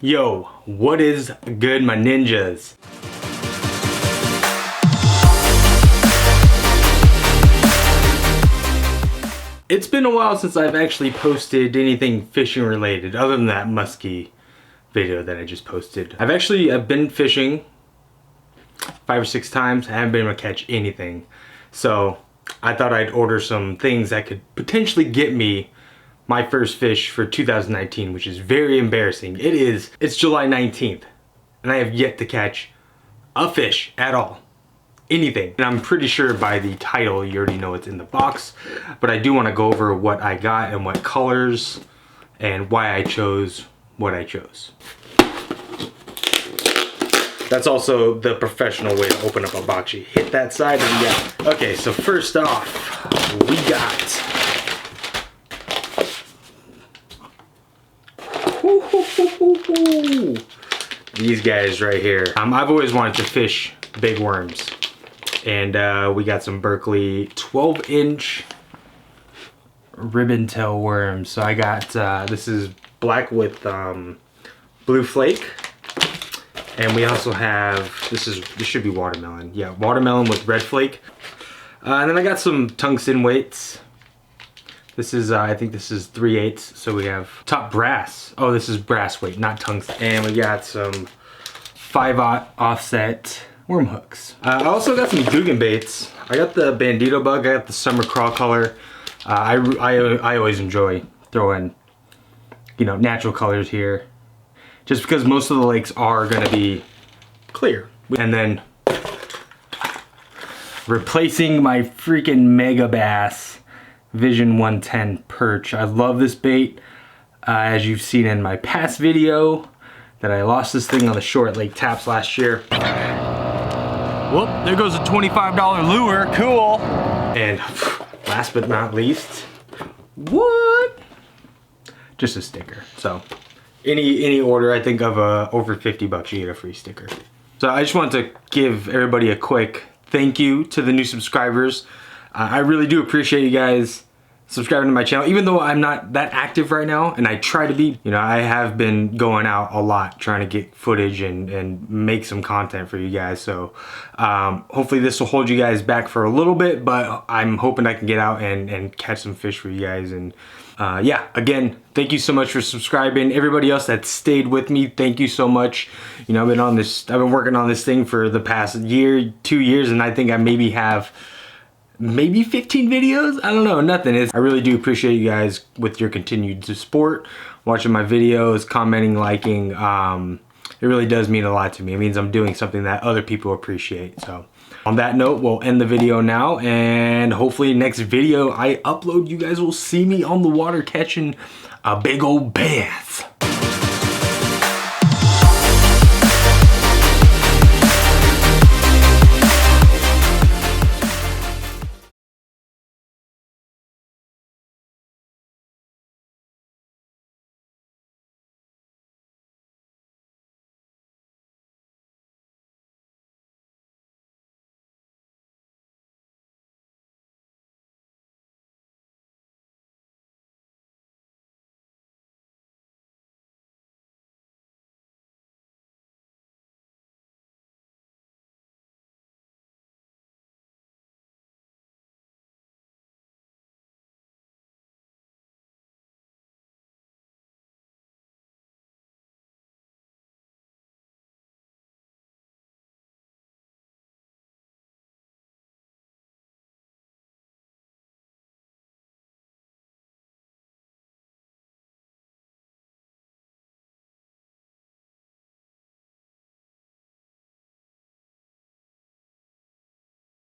Yo, what is good, my ninjas? It's been a while since I've actually posted anything fishing related, other than that musky video that I just posted. I've been fishing 5 or 6 times. I haven't been able to catch anything. So I thought I'd order some things that could potentially get me my first fish for 2019, which is very embarrassing. It's July 19th, and I have yet to catch a fish at all. Anything. And I'm pretty sure by the title you already know what's in the box, but I do want to go over what I got and what colors and why I chose what I chose. That's also the professional way to open up a box. You hit that side and yeah. Okay, so first off, we got these guys right here. I've always wanted to fish big worms, and we got some Berkley 12-inch ribbon tail worms. So I got this is black with blue flake, and we also have this should be watermelon. Yeah, watermelon with red flake. And then I got some tungsten weights. This is, I think this is 3/8, so we have top brass. Oh, this is brass weight, not tungsten. And we got some 5/0 offset worm hooks. I also got some Googan baits. I got the Bandito bug, I got the summer Craw color. I always enjoy throwing, you know, natural colors here, just because most of the lakes are gonna be clear. And then replacing my freaking Megabass Vision 110 Perch. I love this bait. As you've seen in my past video, that I lost this thing on the shore at Lake Taps last year. Well, there goes a $25 lure. Cool. And last but not least, what? Just a sticker. So any order I think of over 50 bucks, you get a free sticker. So I just want to give everybody a quick thank you to the new subscribers. I really do appreciate you guys subscribing to my channel, even though I'm not that active right now, and I try to be. You know, I have been going out a lot trying to get footage and make some content for you guys. So hopefully this will hold you guys back for a little bit, but I'm hoping I can get out and catch some fish for you guys. And yeah, again, thank you so much for subscribing. Everybody else that stayed with me, thank you so much. You know, I've been working on this thing for the past year, 2 years, and I think I maybe have 15 videos? I don't know, nothing. I really do appreciate you guys with your continued support, watching my videos, commenting, liking. It really does mean a lot to me. It means I'm doing something that other people appreciate. So on that note, we'll end the video now, and hopefully next video I upload, you guys will see me on the water catching a big old bass.